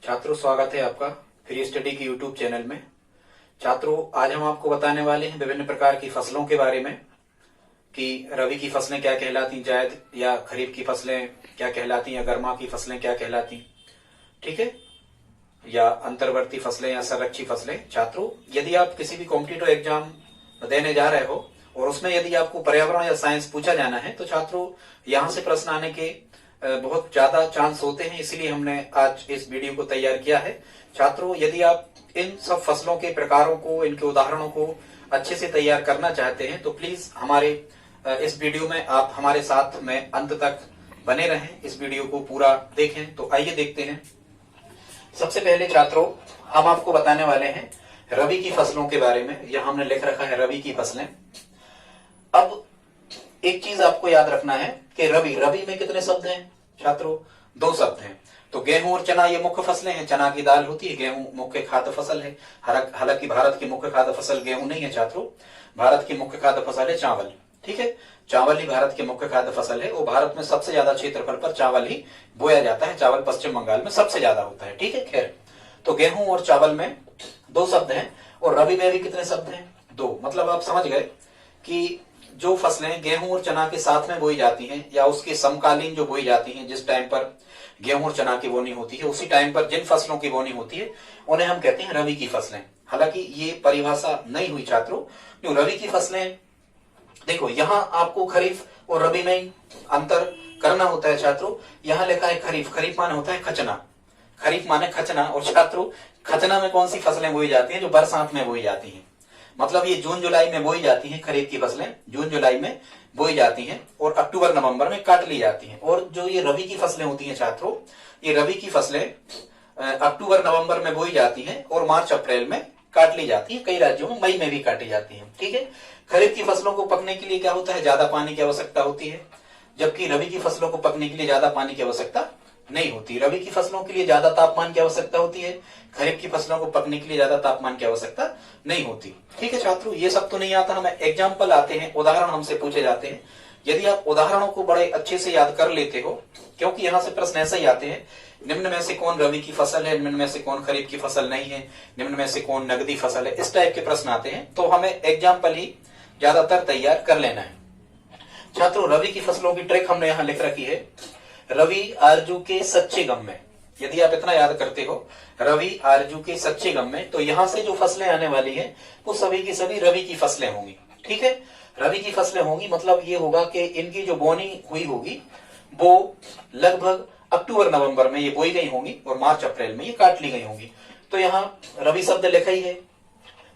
छात्रों, स्वागत है आपका फ्री स्टडी की यूट्यूब चैनल में। छात्रों, आज हम आपको बताने वाले हैं विभिन्न प्रकार की फसलों के बारे में कि रबी की फसलें क्या कहलाती, जायद या खरीफ की फसलें क्या कहलाती, या गर्मा की फसलें क्या कहलाती, ठीक है, या अंतर्वर्ती फसलें या संरक्षी फसलें। छात्रों, यदि आप किसी भी कॉम्पिटिटिव एग्जाम देने जा रहे हो और उसमें यदि आपको पर्यावरण या साइंस पूछा जाना है तो छात्रों यहाँ से प्रश्न आने के बहुत ज्यादा चांस होते हैं, इसीलिए हमने आज इस वीडियो को तैयार किया है। छात्रों, यदि आप इन सब फसलों के प्रकारों को, इनके उदाहरणों को अच्छे से तैयार करना चाहते हैं तो प्लीज हमारे इस वीडियो में आप हमारे साथ में अंत तक बने रहें, इस वीडियो को पूरा देखें। तो आइए देखते हैं। सबसे पहले छात्रों, हम आपको बताने वाले हैं रबी की फसलों के बारे में। यह हमने लिख रखा है रबी की फसलें। अब एक चीज आपको याद रखना है कि रबी में कितने शब्द हैं छात्रों? 2 शब्द हैं। तो गेहूं और चना ये मुख्य फसलें हैं। चना की दाल होती है, गेहूं मुख्य खाद्य फसल है। हालांकि भारत की मुख्य खाद्य फसल गेहूं नहीं है छात्रों, भारत की मुख्य खाद्य फसल है चावल। ठीक है, चावल ही भारत की मुख्य खाद्य फसल है और भारत में सबसे ज्यादा क्षेत्रफल पर चावल ही बोया जाता है। चावल पश्चिम बंगाल में सबसे ज्यादा होता है। ठीक है, खैर, तो गेहूं और चावल में 2 शब्द हैं और रबी में भी कितने शब्द हैं? 2। मतलब आप समझ गए कि जो फसलें गेहूं और चना के साथ में बोई जाती हैं या उसके समकालीन जो बोई जाती हैं, जिस टाइम पर गेहूं और चना की बोनी होती है उसी टाइम पर जिन फसलों की बोनी होती है उन्हें हम कहते हैं रबी की फसलें। हालांकि ये परिभाषा नहीं हुई छात्रों। जो रबी की फसलें, देखो यहां आपको खरीफ और रबी में अंतर करना होता है छात्रों। यहां लिखा है खरीफ, खरीफ माने होता है खचना, खरीफ माने खचना। और छात्रों, खचना में कौन सी फसलें बोई जाती हैं? जो बरसात में बोई जाती हैं। मतलब ये जून जुलाई में बोई जाती हैं, खरीफ की फसलें जून जुलाई में बोई जाती हैं और अक्टूबर नवंबर में काट ली जाती हैं। और जो ये रबी की फसलें होती हैं छात्रों, ये रबी की फसलें अक्टूबर नवंबर में बोई जाती हैं और मार्च अप्रैल में काट ली जाती है। कई राज्यों में मई में भी काटी जाती है। ठीक है, खरीफ की फसलों को पकने के लिए क्या होता है? ज्यादा पानी की आवश्यकता होती है, जबकि रबी की फसलों को पकने के लिए ज्यादा पानी की आवश्यकता नहीं होती। रबी की फसलों के लिए ज्यादा तापमान की आवश्यकता होती है, खरीफ की फसलों को पकने के लिए ज्यादा तापमान की आवश्यकता नहीं होती। ठीक है छात्रों, ये सब तो नहीं आता, हमें एग्जाम्पल आते हैं, उदाहरण हमसे पूछे जाते हैं। यदि आप उदाहरणों को बड़े अच्छे से याद कर लेते हो, क्योंकि यहाँ से प्रश्न ऐसा ही आते हैं, निम्न में से कौन रबी की फसल है, निम्न में से कौन खरीफ की फसल नहीं है, निम्न में से कौन नगदी फसल है, इस टाइप के प्रश्न आते हैं। तो हमें एग्जाम्पल ही ज्यादातर तैयार कर लेना है। छात्रों, रबी की फसलों की ट्रिक हमने यहाँ लिख रखी है, रवि आरजू के सच्चे गम में। यदि आप इतना याद करते हो, रवि आरजू के सच्चे गम में, तो यहां से जो फसलें आने वाली हैं वो सभी की सभी रवि की फसलें होंगी। ठीक है, रवि की फसलें होंगी। मतलब ये होगा कि इनकी जो बोनी हुई होगी वो लगभग अक्टूबर नवंबर में ये बोई गई होंगी और मार्च अप्रैल में ये काट ली गई होंगी। तो यहाँ रवि शब्द लिखा ही है,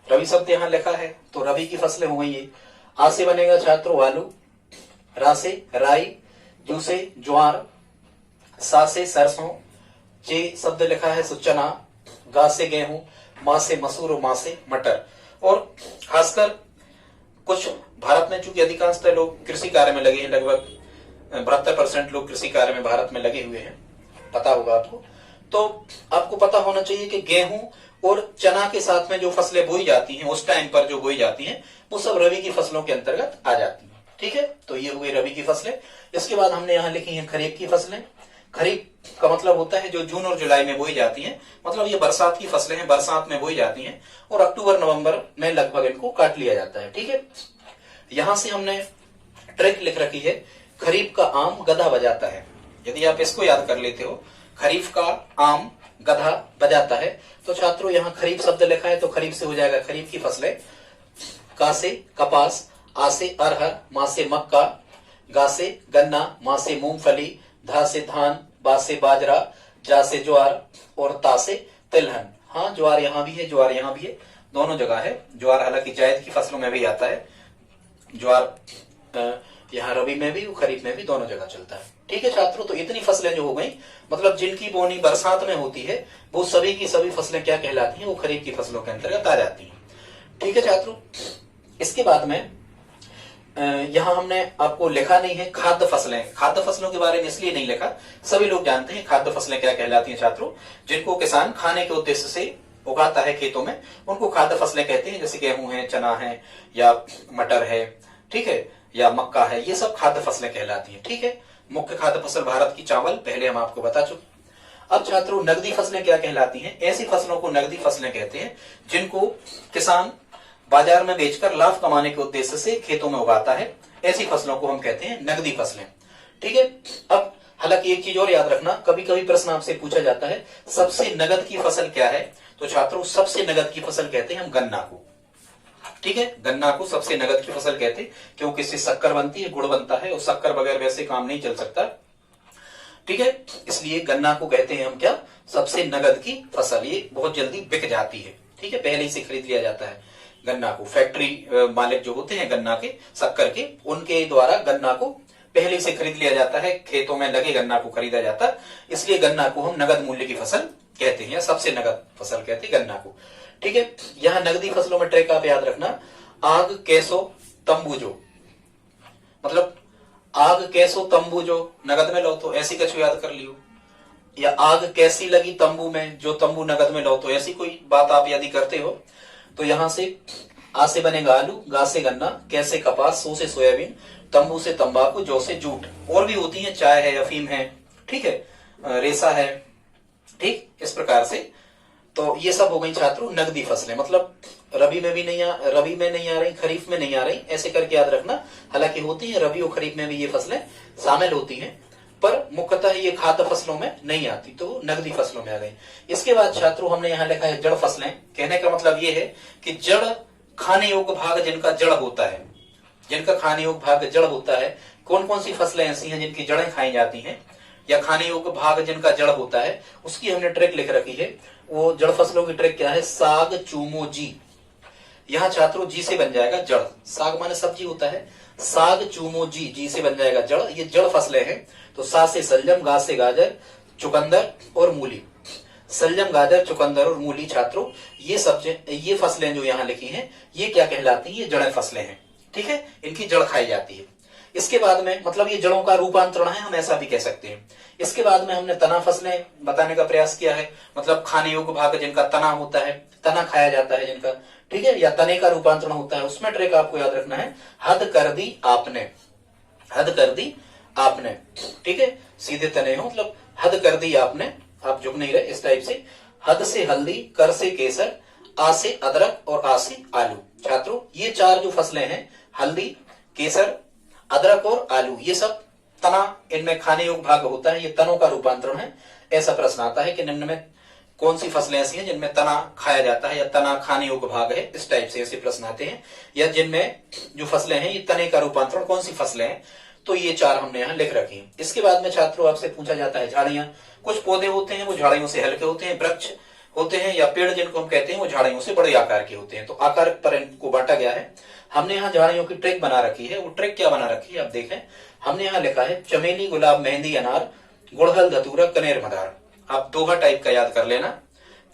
रवि शब्द यहाँ लिखा है, तो रवि की फसलें हो गई। ये आ से बनेगा छात्रों आलू, रा से राई, जू से ज्वार, सा से सरसों, जे शब्द लिखा है सो चना, गा से गेहूं, मां से मसूर और मां से मटर। और खासकर कुछ भारत में चूंकि अधिकांशतः लोग कृषि कार्य में लगे हैं, लगभग 72% लोग कृषि कार्य में भारत में लगे हुए हैं, पता होगा आपको। तो आपको पता होना चाहिए कि गेहूं और चना के साथ में जो फसलें बोई जाती हैं, उस टाइम पर जो बोई जाती हैं वो सब रबी की फसलों के अंतर्गत आ जाती है। ठीक है, तो ये हुई रबी की फसलें। इसके बाद हमने यहाँ लिखी है खरीफ की फसलें। खरीफ का मतलब होता है जो जून और जुलाई में बोई जाती हैं। मतलब ये बरसात की फसलें हैं, बरसात में बोई जाती हैं और अक्टूबर नवंबर में लगभग इनको काट लिया जाता है। ठीक है, यहां से हमने ट्रिक लिख रखी है, खरीफ का आम गधा बजाता है। यदि आप इसको याद कर लेते हो, खरीफ का आम गधा बजाता है, तो छात्रों यहाँ खरीफ शब्द लिखा है तो खरीफ से हो जाएगा खरीफ की फसलें। का से कपास, आ से अरहर, मां से मक्का, गा से गन्ना, मां से मूंगफली, धा से धान, बा से बाजरा, जा से ज्वार और ता से तिलहन। हाँ, ज्वार यहाँ भी है, ज्वार यहाँ भी है, दोनों जगह है ज्वार। हालांकि जायद की फसलों में भी आता है ज्वार, यहाँ रबी में भी खरीफ में भी दोनों जगह चलता है। ठीक है छात्रों, तो इतनी फसलें जो हो गई, मतलब जिनकी बोनी बरसात में होती है वो सभी की सभी फसलें क्या कहलाती हैं? वो खरीफ की फसलों के अंतर्गत आ जाती हैं। ठीक है छात्रों, इसके बाद में यहाँ हमने आपको लिखा नहीं है खाद्य फसलें। खाद्य फसलों के बारे में इसलिए नहीं लिखा, सभी लोग जानते हैं खाद्य फसलें क्या कहलाती हैं छात्रों। जिनको किसान खाने के उद्देश्य से उगाता है खेतों में, उनको खाद्य फसलें कहते हैं। जैसे गेहूं है, चना है, या मटर है, ठीक है, या मक्का है, ये सब खाद्य फसलें कहलाती हैं। ठीक है, मुख्य खाद्य फसल भारत की चावल, पहले हम आपको बता चुके। अब छात्रों नगदी फसलें क्या कहलाती हैं? ऐसी फसलों को नगदी फसलें कहते हैं जिनको किसान बाजार में बेचकर लाभ कमाने के उद्देश्य से खेतों में उगाता है। ऐसी फसलों को हम कहते हैं नगदी फसलें। ठीक है। अब हालांकि एक चीज और याद रखना, कभी कभी प्रश्न आपसे पूछा जाता है सबसे नगद की फसल क्या है? तो छात्रों सबसे नगद की फसल कहते हैं हम गन्ना को। ठीक है, गन्ना को सबसे नगद की फसल कहते हैं क्योंकि इससे शक्कर बनती है, गुड़ बनता है और शक्कर बगैर वैसे काम नहीं चल सकता। ठीक है, इसलिए गन्ना को कहते हैं हम क्या? सबसे नगद की फसल। ये बहुत जल्दी बिक जाती है। ठीक है, पहले ही से खरीद लिया जाता है गन्ना को। फैक्ट्री मालिक जो होते हैं गन्ना के, शक्कर के, उनके द्वारा गन्ना को पहले से खरीद लिया जाता है, खेतों में लगे गन्ना को खरीदा जाता है। इसलिए गन्ना को हम नगद मूल्य की फसल कहते हैं, सबसे नगद फसल कहते हैं गन्ना को। ठीक है, यहां नगदी फसलों में ट्रिक आप याद रखना, आग कैसो तंबू जो, मतलब आग कैसो तंबू जो नगद में लो तो ऐसी कछु याद कर लियो, या आग कैसी लगी तंबू में जो तंबू नगद में लो तो ऐसी कोई बात आप यदि करते हो तो यहां से आ से बनेगा आलू, गा से गन्ना, कैसे कपास, सो से सोयाबीन, तंबू से तंबाकू, जौ से जूट। और भी होती है, चाय है, अफीम है, ठीक है, रेसा है। ठीक, इस प्रकार से तो ये सब हो गई छात्रों नगदी फसलें। मतलब रबी में नहीं आ रही, खरीफ में नहीं आ रही, ऐसे करके याद रखना। हालांकि होती है रबी और खरीफ में भी ये फसलें शामिल होती हैं, पर मुख्यतः ये खाद्य फसलों में नहीं आती, तो नगदी फसलों में आ गई। इसके बाद छात्रों हमने यहाँ लिखा है जड़ फसलें। कहने का मतलब ये है कि जड़ खाने योग्य भाग जिनका जड़ होता है, जिनका खाने योग्य भाग जड़ होता है। कौन कौन सी फसलें ऐसी हैं जिनकी जड़ें खाई जाती हैं या खाने योग्य भाग जिनका जड़ होता है, उसकी हमने ट्रिक लिख रखी है। वो जड़ फसलों की ट्रिक क्या है? साग, चूमो, जी। यहाँ छात्रों जी से बन जाएगा जड़, साग माने सब्जी होता है, साग, चूमो, जी, जी से बन जाएगा जड़। ये जड़ फसलें हैं। तो सा से सलजम, गा से गाजर, चुकंदर और मूली। सलजम, गाजर, चुकंदर और मूली छात्रों ये फसलें जो यहाँ लिखी हैं ये क्या कहलाती है? ये जड़ फसलें हैं। ठीक है, इनकी जड़ खाई जाती है। इसके बाद में मतलब ये जड़ों का रूपांतरण है, हम ऐसा भी कह सकते हैं। इसके बाद में हमने तना फसलें बताने का प्रयास किया है, मतलब खाने योग्य भाग जिनका तना होता है, तना खाया जाता है जिनका, ठीक है, या तने का रूपांतरण होता है। उसमें ट्रिक आपको याद रखना है, हद कर दी आपने, हद कर दी आपने। ठीक है, सीधे तने हो मतलब हद कर दी आपने, आप झुक नहीं रहे, इस टाइप से। हद से हल्दी, कर से केसर, आ से अदरक और आ से आलू। छात्रों ये चार जो फसलें हैं, हल्दी, केसर, अदरक और आलू, ये सब तना, इनमें खाने योग्य भाग होता है, ये तनों का रूपांतरण है। ऐसा प्रश्न आता है कि निम्न में कौन सी फसलें ऐसी हैं जिनमें तना खाया जाता है या तना खाने योग्य भाग है, इस टाइप से ऐसे प्रश्न आते हैं। या जिनमें जो फसलें हैं ये तने का रूपांतरण कौन सी फसलें हैं, तो ये चार हमने यहाँ लिख रखी हैं। इसके बाद में छात्रों आपसे पूछा जाता है झाड़ियां। कुछ पौधे होते हैं वो झाड़ियों से हल्के होते हैं, वृक्ष होते हैं या पेड़ जिनको हम कहते हैं वो झाड़ियों से बड़े आकार के होते हैं। तो आकार पर इनको बांटा गया है। हमने यहाँ झाड़ियों की ट्रिक बना रखी है। वो ट्रिक क्या बना रखी है आप देखें, हमने यहाँ लिखा है चमेली, गुलाब, मेहंदी, अनार, गुड़हल, धतूरा, कनेर, मदार। आप दोहा टाइप का याद कर लेना,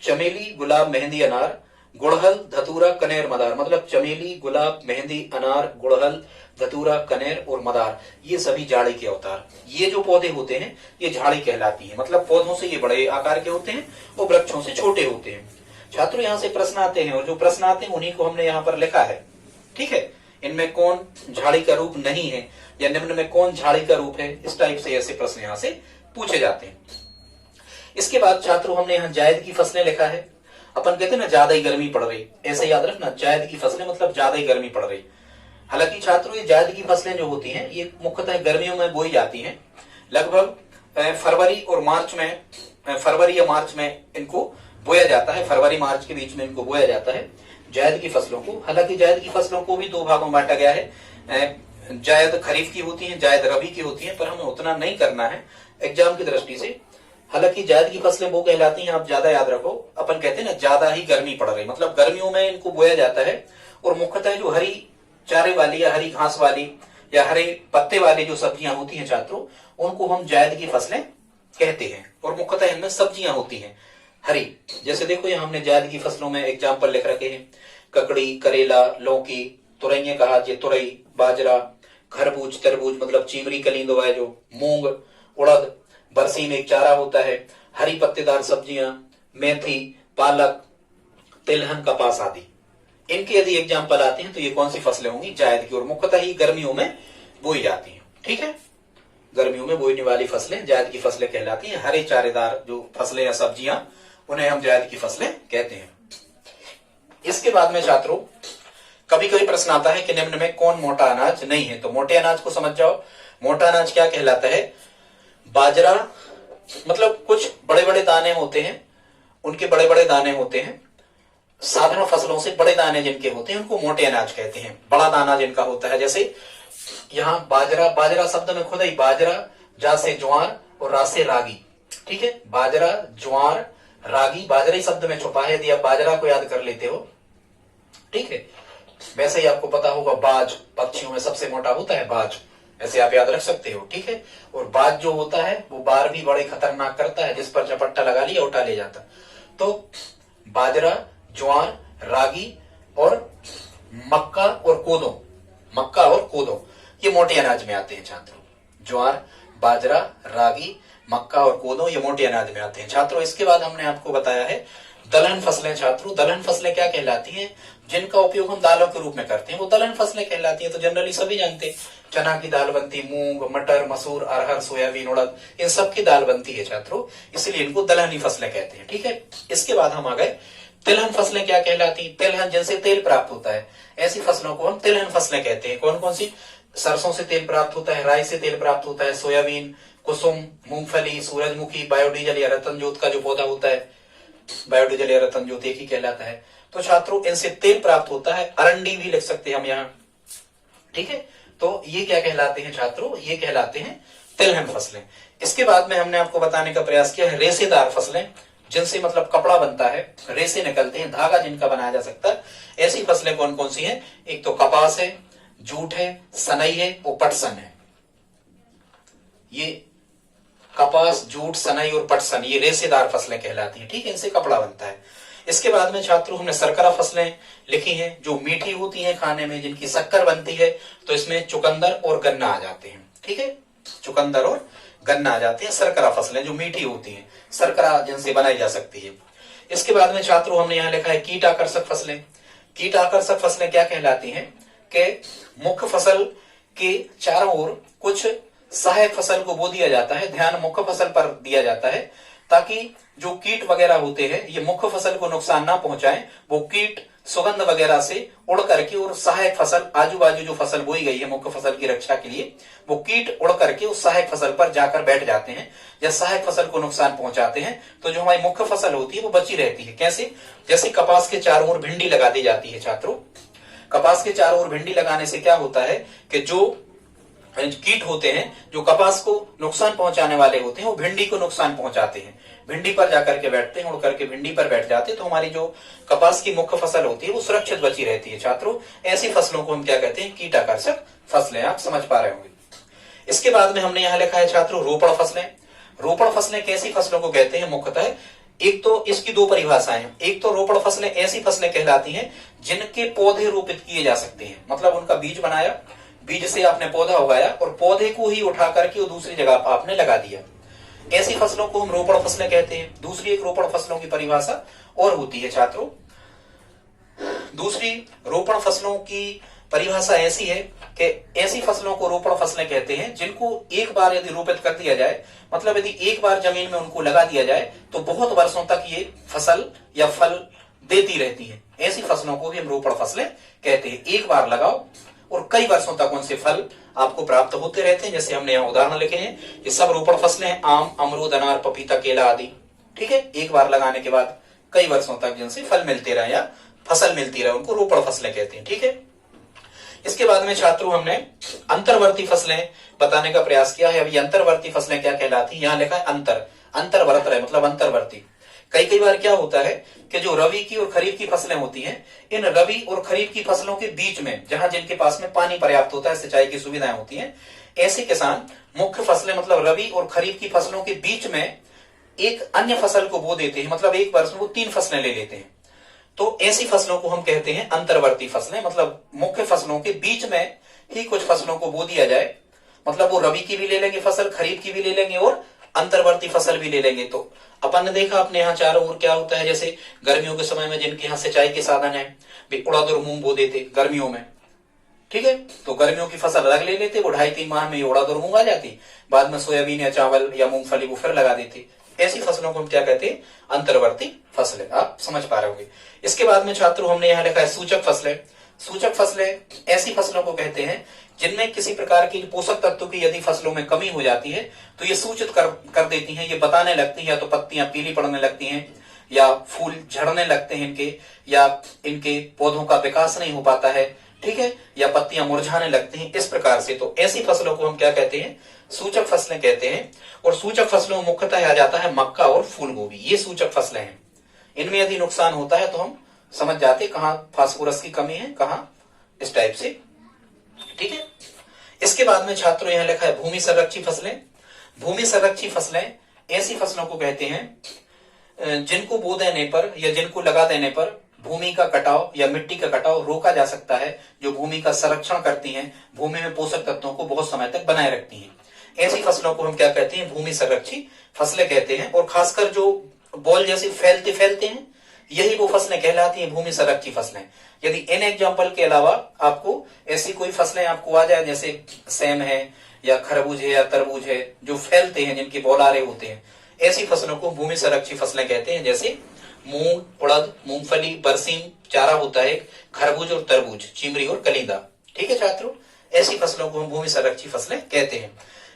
चमेली, गुलाब, मेहंदी, अनार, गुड़हल, धतूरा, कनेर, मदार। मतलब चमेली, गुलाब, मेहंदी, अनार, गुड़हल, धतूरा, कनेर और मदार, ये सभी झाड़ी के अवतार। ये जो पौधे होते हैं ये झाड़ी कहलाती है। मतलब पौधों से ये बड़े आकार के होते हैं और वृक्षों से छोटे होते हैं। छात्रों यहाँ से प्रश्न आते हैं और जो प्रश्न आते हैं उन्हीं को हमने यहाँ पर लिखा है। ठीक है, इनमें कौन झाड़ी का रूप नहीं है या निम्न में कौन झाड़ी का रूप है, इस टाइप से ऐसे प्रश्न यहाँ से पूछे जाते हैं। इसके बाद छात्रों हमने यहाँ जायद की फसलें लिखा है। अपन कहते हैं ना ज्यादा ही गर्मी पड़ रही, ऐसे याद रखना, जायद की फसलें मतलब ज्यादा ही गर्मी पड़ रही। हालांकि छात्रों ये जायद की फसलें जो होती हैं ये मुख्यतः गर्मियों में बोई जाती हैं। लगभग फरवरी और मार्च में, फरवरी या मार्च में इनको बोया जाता है, फरवरी मार्च के बीच में इनको बोया जाता है जायद की फसलों को। हालांकि जायद की फसलों को भी दो भागों में बांटा गया है, जायद खरीफ की होती है, जायद रबी की होती है, पर हमें उतना नहीं करना है एग्जाम की दृष्टि से। हालांकि जायद की फसलें वो कहलाती हैं, आप ज्यादा याद रखो, अपन कहते हैं ना ज्यादा ही गर्मी पड़ रही, मतलब गर्मियों में इनको बोया जाता है। और मुख्यतः जो हरी चारे वाली या हरी घास वाली या हरे पत्ते वाली जो सब्जियां होती हैं छात्रों, उनको हम जायद की फसलें कहते हैं। और मुख्यतः इनमें सब्जियां होती हैं हरी। जैसे देखो यहाँ हमने जायद की फसलों में एग्जाम्पल लिख रखे हैं, ककड़ी, करेला, लौकी, तुरैया कहा, तुरई, बाजरा, खरबूज, तरबूज मतलब चीमरी, कलिंदो है जो, मूंग, उड़द, बरसीम एक चारा होता है, हरी पत्तेदार सब्जियां, मेथी, पालक, तिलहन, कपास आदि। इनके यदि एग्जाम्पल आते हैं तो ये कौन सी फसलें होंगी? जायद की, और मुख्यतः ही गर्मियों में बोई जाती हैं। ठीक है, गर्मियों में बोने वाली फसलें जायद की फसलें कहलाती हैं। हरे चारेदार जो फसलें या सब्जियां, उन्हें हम जायद की फसलें कहते हैं। इसके बाद में छात्रों, कभी कभी प्रश्न आता है कि निम्न में कौन मोटा अनाज नहीं है। तो मोटे अनाज को समझ जाओ। मोटा अनाज क्या कहलाता है? बाजरा, मतलब कुछ बड़े बड़े दाने होते हैं, उनके बड़े बड़े दाने होते हैं, साधारण फसलों से बड़े दाने जिनके होते हैं उनको मोटे अनाज कहते हैं। बड़ा दाना जिनका होता है, जैसे यहाँ बाजरा, बाजरा शब्द में खुद ही बाजरा, जा से ज्वार और रा से रागी, ठीक है। बाजरा, ज्वार, रागी, बाजरा ही शब्द में छुपा है, यदि आप बाजरा को याद कर लेते हो, ठीक है। वैसे ही आपको पता होगा बाज, पक्षियों में सबसे मोटा होता है बाज, ऐसे आप याद रख सकते हो, ठीक है। और बाज जो होता है वो बार भी बड़े खतरनाक करता है, जिस पर झपट्टा लगा लिया उठा ले जाता। तो बाजरा, ज्वार, रागी और मक्का और कोदो, मक्का और कोदो ये मोटे अनाज में आते हैं छात्रों। ज्वार, बाजरा, रागी, मक्का और कोदो ये मोटे अनाज में आते हैं छात्रों। इसके बाद हमने आपको बताया है दलहन फसलें। छात्रों, दलहन फसलें क्या कहलाती हैं? जिनका उपयोग हम दालों के रूप में करते हैं वो दलहन फसलें कहलाती हैं। तो जनरली सभी जानते हैं, चना की दाल बनती, मूंग, मटर, मसूर, अरहर, सोयाबीन, उड़द, इन सब की दाल बनती है छात्रों, इसलिए इनको दलहनी फसलें कहते हैं, ठीक है। इसके बाद हम आ गए तिलहन फसलें क्या कहलाती? तिलहन, जिनसे तेल प्राप्त होता है, ऐसी फसलों को हम तिलहन फसलें कहते हैं। कौन कौन सी? सरसों से तेल प्राप्त होता है, राई से तेल प्राप्त होता है, सोयाबीन, कुसुम, मूंगफली, सूरजमुखी, बायोडीजल या रतन जोत का जो पौधा होता है, बायोडीजल या रतन ज्योति एक ही कहलाता है। तो छात्रों, इनसे तेल प्राप्त होता है। अरंडी भी लिख सकते हैं हम यहाँ, ठीक है। तो ये क्या कहलाते हैं छात्रों? ये कहलाते हैं तिलहन फसलें। इसके बाद में हमने आपको बताने का प्रयास किया है रेशेदार फसलें, जिनसे मतलब कपड़ा बनता है, रेशे निकलते हैं, धागा जिनका बनाया जा सकता है। ऐसी फसलें कौन कौन सी हैं? एक तो कपास है, जूट है, सनई है और पटसन है। ये कपास, जूट, सनई और पटसन ये रेशेदार फसलें कहलाती हैं, ठीक है। इनसे कपड़ा बनता है। इसके बाद में छात्रों हमने शर्करा फसलें लिखी हैं, जो मीठी होती हैं खाने में, जिनकी शक्कर बनती है। तो इसमें चुकंदर और गन्ना आ जाते हैं, ठीक है। चुकंदर और गन्ना आ जाते हैं, शर्करा फसलें जो मीठी होती हैं, शर्करा जिनसे बनाई जा सकती है। इसके बाद में छात्रों हमने यहाँ लिखा है कीट आकर्षक फसलें। कीट आकर्षक फसलें क्या कहलाती हैं? कि मुख्य फसल के चारों ओर कुछ सहायक फसल को बो दिया जाता है, ध्यान मुख्य फसल पर दिया जाता है, ताकि जो कीट वगैरह होते हैं ये मुख्य फसल को नुकसान ना पहुंचाएं। वो कीट सुगंध वगैरह से उड़ करके और सहायक फसल, आजू बाजू जो फसल बोई गई है मुख्य फसल की रक्षा के लिए, वो कीट उड़ करके उस सहायक फसल पर जाकर बैठ जाते हैं या सहायक फसल को नुकसान पहुंचाते हैं। तो जो हमारी मुख्य फसल होती है वो बची रहती है। कैसे? जैसे कपास के चारों ओर भिंडी लगा दी जाती है छात्रों। कपास के चारों ओर भिंडी लगाने से क्या होता है कि जो कीट होते हैं, जो कपास को नुकसान पहुंचाने वाले होते हैं, वो भिंडी को नुकसान पहुंचाते हैं, भिंडी पर जाकर के बैठते हैं, उड़ करके भिंडी पर बैठ जाते हैं। तो हमारी जो कपास की मुख्य फसल होती है वो सुरक्षित बची रहती है छात्रों। ऐसी फसलों को हम क्या कहते हैं? कीट आकर्षक फसलें। आप समझ पा रहे होंगे। इसके बाद में हमने यहाँ लिखा है छात्रों रोपण फसलें। रोपण फसलें कैसी फसलों को कहते हैं? मुख्यतः एक तो इसकी दो परिभाषाएं हैं। एक तो रोपण फसलें ऐसी फसलें कहलाती हैं जिनके पौधे रोपित किए जा सकते हैं, मतलब उनका बीज बनाया, बीज से आपने पौधा उगाया और पौधे को ही उठा करके वो दूसरी जगह पर आपने लगा दिया। ऐसी फसलों को हम रोपण फसलें कहते हैं। दूसरी एक रोपण फसलों की परिभाषा और होती है छात्रों। दूसरी रोपण फसलों की परिभाषा ऐसी है कि ऐसी फसलों को रोपण फसलें कहते हैं जिनको एक बार यदि रोपित कर दिया जाए, मतलब यदि एक बार जमीन में उनको लगा दिया जाए तो बहुत वर्षों तक ये फसल या फल देती रहती है। ऐसी फसलों को भी हम रोपण फसलें कहते हैं। एक बार लगाओ और कई वर्षों तक उनसे फल आपको प्राप्त होते रहते हैं। जैसे हमने यहाँ उदाहरण लिखे हैं, ये सब रोपण फसलें हैं, आम, अमरूद, अनार, पपीता, केला आदि, ठीक है। एक बार लगाने के बाद कई वर्षों तक जिनसे फल मिलते रहे या फसल मिलती रहे, उनको रोपण फसलें कहते हैं, ठीक है। इसके बाद में छात्रों हमने अंतर्वर्ती फसलें बताने का प्रयास किया है। अभी अंतर्वर्ती फसलें क्या कहलाती है? यहाँ लिखा है अंतर्वर्त रहे, मतलब अंतर्वर्ती। कई बार क्या होता है कि जो रबी की और खरीफ की फसलें होती हैं, इन रबी और खरीफ की फसलों के बीच में, जहां जिनके पास में पानी पर्याप्त होता है, सिंचाई की सुविधाएं होती हैं, ऐसे किसान मुख्य फसलें मतलब रबी और खरीफ की फसलों के बीच में एक अन्य फसल को बो देते हैं, मतलब एक वर्ष में वो 3 फसलें ले लेते हैं। तो ऐसी फसलों को हम कहते हैं अंतर्वर्ती फसलें, मतलब मुख्य फसलों के बीच में ही कुछ फसलों को बो दिया जाए, मतलब वो रबी की भी ले लेंगे फसल, खरीफ की भी ले लेंगे और अंतर्वर्ती फसल भी ले लेंगे। तो अपन ने देखा अपने यहाँ चारों ओर क्या होता है, जैसे गर्मियों के समय में जिनके यहाँ सिंचाई के साधन है, वे उड़द और मूंग बो देते गर्मियों में, ठीक है, तो गर्मियों की फसल अलग ले लेते, वो 2.5-3 माह में उड़द और मूंग आ जाती, बाद में सोयाबीन या चावल या मूंगफली वो फिर लगा देते। ऐसी फसलों को हम क्या कहते हैं, अंतर्वर्ती फसलें। आप समझ पा रहे होंगे। इसके बाद में छात्रों हमने यहाँ लिखा है सूचक फसलें। सूचक फसलें ऐसी फसलों को कहते हैं जिनमें किसी प्रकार की पोषक तत्व की यदि फसलों में कमी हो जाती है तो ये सूचित कर देती हैं, ये बताने लगती हैं, या तो पत्तियां पीली पड़ने लगती हैं, या फूल झड़ने लगते हैं इनके, या इनके पौधों का विकास नहीं हो पाता है, ठीक है, या पत्तियां मुरझाने लगती हैं, इस प्रकार से। तो ऐसी फसलों को हम क्या कहते हैं, सूचक फसलें कहते हैं। और सूचक फसलों में मुख्यतः आ जाता है मक्का और फूल गोभी, ये सूचक फसलें हैं। इनमें यदि नुकसान होता है तो हम समझ जाते कहां फास्फोरस की कमी है, कहां इस टाइप से, ठीक है। इसके बाद में छात्रों यहां लिखा है भूमि संरक्षित फसलें। भूमि संरक्षित फसलें ऐसी फसलों को कहते हैं जिनको बो देने पर या जिनको लगा देने पर भूमि का कटाव या मिट्टी का कटाव रोका जा सकता है, जो भूमि का संरक्षण करती हैं, भूमि में पोषक तत्वों को बहुत समय तक बनाए रखती हैं। ऐसी फसलों को हम क्या कहते हैं, भूमि संरक्षित फसलें कहते हैं। और खासकर जो बॉल जैसे फैलते हैं, यही वो फसलें कहलाती हैं भूमि संरक्षित फसलें। यदि इन एग्जाम्पल के अलावा आपको ऐसी कोई फसलें आपको आ जाए, जैसे सेम है या खरबूज है या तरबूज है, जो फैलते हैं, जिनके बौलारे होते हैं, ऐसी फसलों को भूमि संरक्षित फसलें कहते हैं। जैसे मूंग, उड़द, मूंगफली, बरसीम चारा होता है, खरबूज और तरबूज, चिमरी और कलिंदा, ठीक है छात्रों। ऐसी फसलों को हम भूमि संरक्षित फसलें कहते हैं।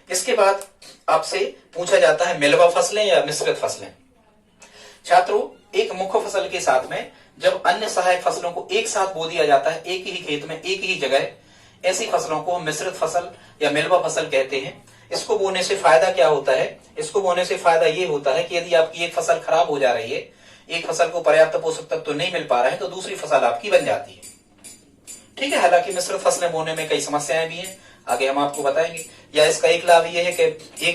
इसके बाद आपसे पूछा जाता है मिलवा फसलें या मिश्रित फसलें। छात्रों, एक मुख्य फसल के साथ में जब अन्य सहायक फसलों को एक साथ बो दिया जाता है, एक ही खेत में एक ही जगह, ऐसी फसलों को हम मिश्रित फसल या मिलवा फसल कहते हैं। इसको बोने से फायदा क्या होता है, इसको बोने से फायदा ये होता है कि यदि आपकी एक फसल खराब हो जा रही है, एक फसल को पर्याप्त पोषक तत्व तो नहीं मिल पा रहा है, तो दूसरी फसल आपकी बन जाती है, ठीक है। हालांकि मिश्रित फसलें बोने में कई समस्याएं भी हैं, आगे हम आपको बताएंगे। या इसका एक लाभ यह है कि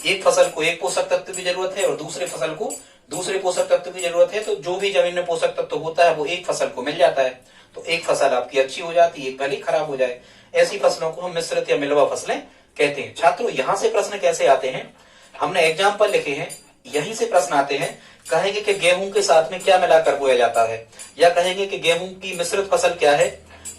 एक फसल को एक पोषक तत्व की जरूरत है और दूसरे फसल को दूसरे पोषक तत्व की जरूरत है, तो जो भी जमीन में पोषक तत्व होता है वो एक फसल को मिल जाता है, तो एक फसल आपकी अच्छी हो जाती है, एक भले खराब हो जाए। ऐसी फसलों को हम मिश्रित या मिलवा फसलें कहते हैं। छात्रों, यहां से प्रश्न कैसे आते हैं, हमने एग्जाम्पल लिखे हैं, यहीं से प्रश्न आते हैं। कहेंगे कि गेहूं के साथ में क्या मिलाकर बोया जाता है, या कहेंगे कि गेहूं की मिश्रित फसल क्या है,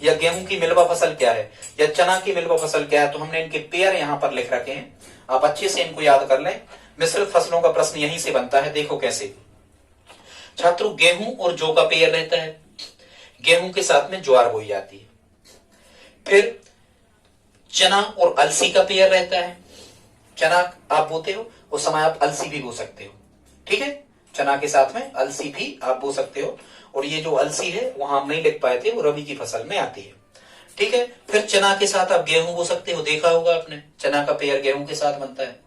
या गेहूं की मिलवा फसल क्या है, या चना की मिलवा फसल क्या है। तो हमने इनके पेयर यहाँ पर लिख रखे हैं, आप अच्छे से इनको याद कर लें। मिश्रित फसलों का प्रश्न यहीं से बनता है। देखो कैसे छात्रों, गेहूं और जौ का पेयर रहता है, गेहूं के साथ में ज्वार बोई जाती है। फिर चना और अलसी का पेयर रहता है, चना आप बोते हो उस समय आप अलसी भी बो सकते हो, ठीक है। चना के साथ में अलसी भी आप बो सकते हो, और ये जो अलसी है वहां हम नहीं लिख पाए थे, वो रबी की फसल में आती है, ठीक है। फिर चना के साथ आप गेहूं बो सकते हो, देखा होगा आपने, चना का पेयर गेहूं के साथ बनता है,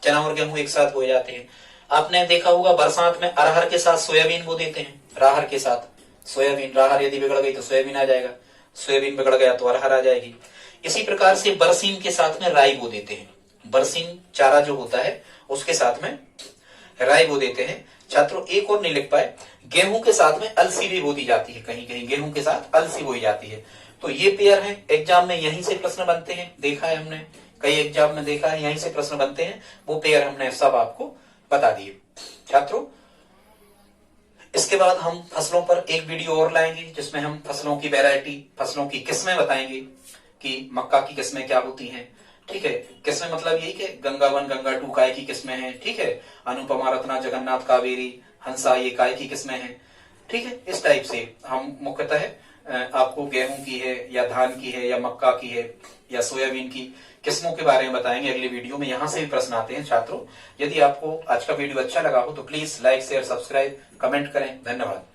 चना और गेहूं एक साथ बोए जाते हैं। आपने देखा होगा बरसात में अरहर के साथ सोयाबीन बो देते हैं, राहर के साथ सोयाबीन, राहर यदि बिगड़ गई तो सोयाबीन आ जाएगा, सोयाबीन बिगड़ गया तो अरहर आ जाएगी। इसी प्रकार से बरसीम के साथ में राई बो देते हैं, बरसीम चारा जो होता है उसके साथ में राई बो देते हैं। छात्रों, एक और नहीं लिख पाए, गेहूं के साथ में अलसी भी बो दी जाती है, कहीं कहीं गेहूं के साथ अलसी बोई जाती है। तो ये पेयर है, एग्जाम में यहीं से प्रश्न बनते हैं, देखा है हमने, कई एग्जाम में देखा है यहीं से प्रश्न बनते हैं, वो पेयर हमने सब आपको बता दिए। छात्रों, इसके बाद हम फसलों पर एक वीडियो और लाएंगे, जिसमें हम फसलों की वैरायटी, फसलों की किस्में बताएंगे कि मक्का की किस्में क्या होती हैं, ठीक है। किस्में मतलब यही कि गंगा 1, गंगा 2 काय की किस्में हैं, ठीक है। अनुपमा, रत्ना, जगन्नाथ, कावेरी, हंसा, ये काय की किस्में हैं, ठीक है। इस टाइप से हम मुख्यतः आपको गेहूं की है या धान की है या मक्का की है या सोयाबीन की किस्मों के बारे में बताएंगे अगली वीडियो में। यहां से भी प्रश्न आते हैं। छात्रों, यदि आपको आज का वीडियो अच्छा लगा हो तो please like, share, subscribe, comment करें। धन्यवाद।